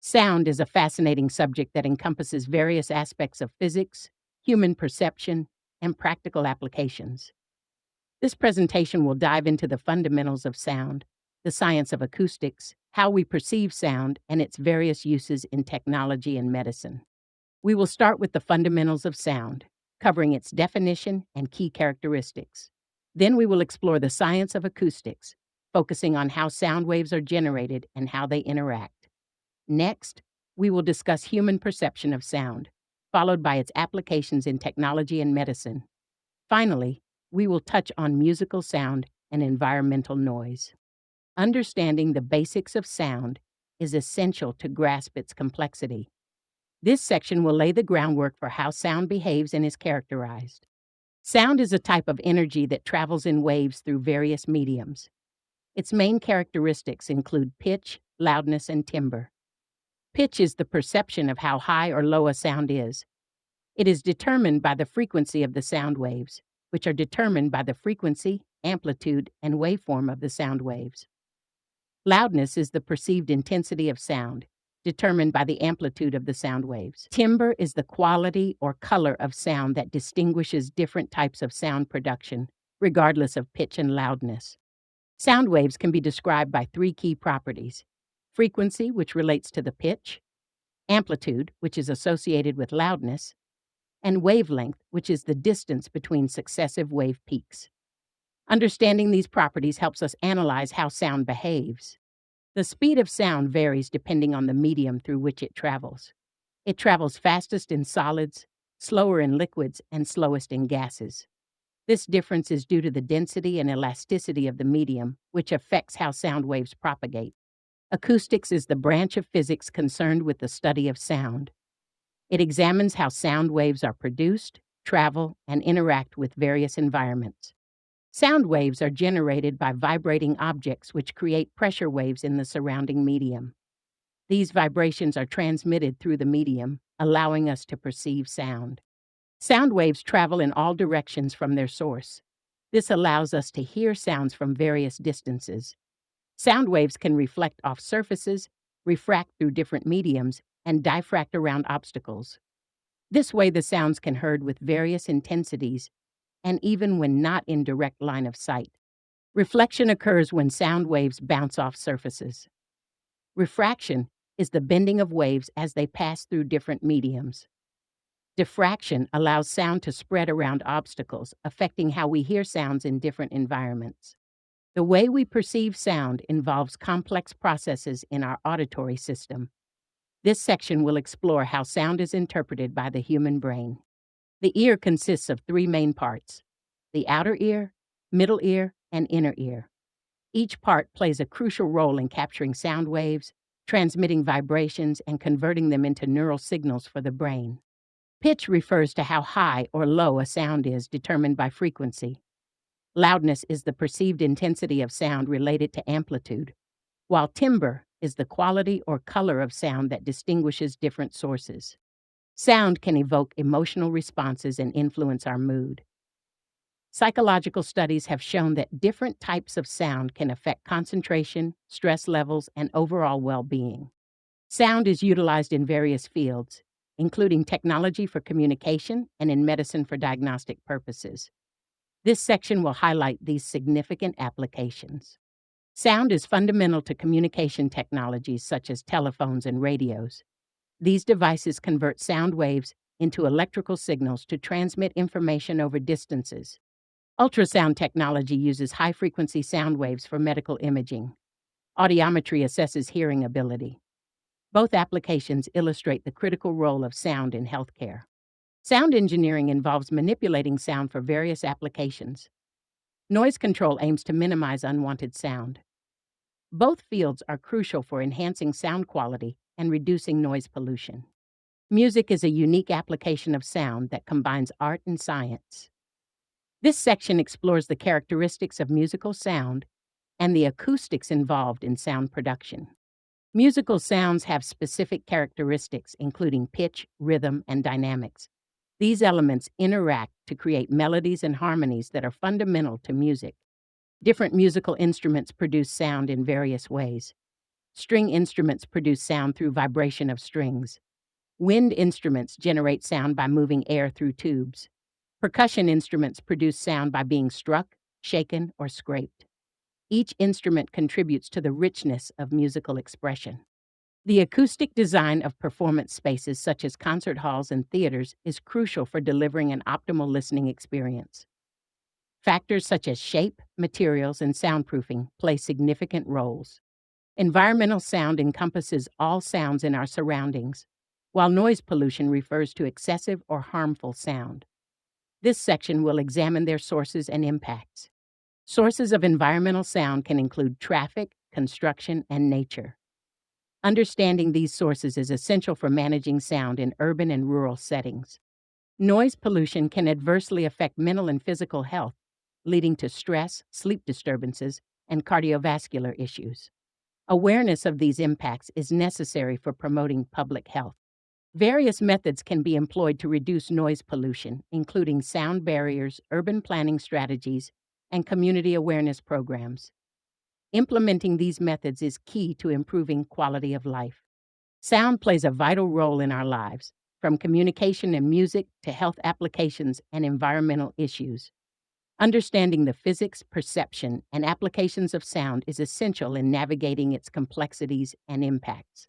Sound is a fascinating subject that encompasses various aspects of physics, human perception, and practical applications. This presentation will dive into the fundamentals of sound, the science of acoustics, how we perceive sound, and its various uses in technology and medicine. We will start with the fundamentals of sound, covering its definition and key characteristics. Then we will explore the science of acoustics, focusing on how sound waves are generated and how they interact. Next, we will discuss human perception of sound, followed by its applications in technology and medicine. Finally, we will touch on musical sound and environmental noise. Understanding the basics of sound is essential to grasp its complexity. This section will lay the groundwork for how sound behaves and is characterized. Sound is a type of energy that travels in waves through various mediums. Its main characteristics include pitch, loudness, and timbre. Pitch is the perception of how high or low a sound is. It is determined by the frequency of the sound waves, which are determined by the frequency, amplitude, and waveform of the sound waves. Loudness is the perceived intensity of sound, determined by the amplitude of the sound waves. Timbre is the quality or color of sound that distinguishes different types of sound production, regardless of pitch and loudness. Sound waves can be described by three key properties: frequency, which relates to the pitch; amplitude, which is associated with loudness; and wavelength, which is the distance between successive wave peaks. Understanding these properties helps us analyze how sound behaves. The speed of sound varies depending on the medium through which it travels. It travels fastest in solids, slower in liquids, and slowest in gases. This difference is due to the density and elasticity of the medium, which affects how sound waves propagate. Acoustics is the branch of physics concerned with the study of sound. It examines how sound waves are produced, travel, and interact with various environments. Sound waves are generated by vibrating objects which create pressure waves in the surrounding medium. These vibrations are transmitted through the medium, allowing us to perceive sound. Sound waves travel in all directions from their source. This allows us to hear sounds from various distances. Sound waves can reflect off surfaces, refract through different mediums, and diffract around obstacles. This way, the sounds can be heard with various intensities and even when not in direct line of sight. Reflection occurs when sound waves bounce off surfaces. Refraction is the bending of waves as they pass through different mediums. Diffraction allows sound to spread around obstacles, affecting how we hear sounds in different environments. The way we perceive sound involves complex processes in our auditory system. This section will explore how sound is interpreted by the human brain. The ear consists of three main parts: the outer ear, middle ear, and inner ear. Each part plays a crucial role in capturing sound waves, transmitting vibrations, and converting them into neural signals for the brain. Pitch refers to how high or low a sound is, determined by frequency. Loudness is the perceived intensity of sound related to amplitude, while timbre is the quality or color of sound that distinguishes different sources. Sound can evoke emotional responses and influence our mood. Psychological studies have shown that different types of sound can affect concentration, stress levels, and overall well-being. Sound is utilized in various fields, including technology for communication and in medicine for diagnostic purposes. This section will highlight these significant applications. Sound is fundamental to communication technologies such as telephones and radios. These devices convert sound waves into electrical signals to transmit information over distances. Ultrasound technology uses high-frequency sound waves for medical imaging. Audiometry assesses hearing ability. Both applications illustrate the critical role of sound in healthcare. Sound engineering involves manipulating sound for various applications. Noise control aims to minimize unwanted sound. Both fields are crucial for enhancing sound quality and reducing noise pollution. Music is a unique application of sound that combines art and science. This section explores the characteristics of musical sound and the acoustics involved in sound production. Musical sounds have specific characteristics, including pitch, rhythm, and dynamics. These elements interact to create melodies and harmonies that are fundamental to music. Different musical instruments produce sound in various ways. String instruments produce sound through vibration of strings. Wind instruments generate sound by moving air through tubes. Percussion instruments produce sound by being struck, shaken, or scraped. Each instrument contributes to the richness of musical expression. The acoustic design of performance spaces such as concert halls and theaters is crucial for delivering an optimal listening experience. Factors such as shape, materials, and soundproofing play significant roles. Environmental sound encompasses all sounds in our surroundings, while noise pollution refers to excessive or harmful sound. This section will examine their sources and impacts. Sources of environmental sound can include traffic, construction, and nature. Understanding these sources is essential for managing sound in urban and rural settings. Noise pollution can adversely affect mental and physical health, leading to stress, sleep disturbances, and cardiovascular issues. Awareness of these impacts is necessary for promoting public health. Various methods can be employed to reduce noise pollution, including sound barriers, urban planning strategies, and community awareness programs. Implementing these methods is key to improving quality of life. Sound plays a vital role in our lives, from communication and music to health applications and environmental issues. Understanding the physics, perception, and applications of sound is essential in navigating its complexities and impacts.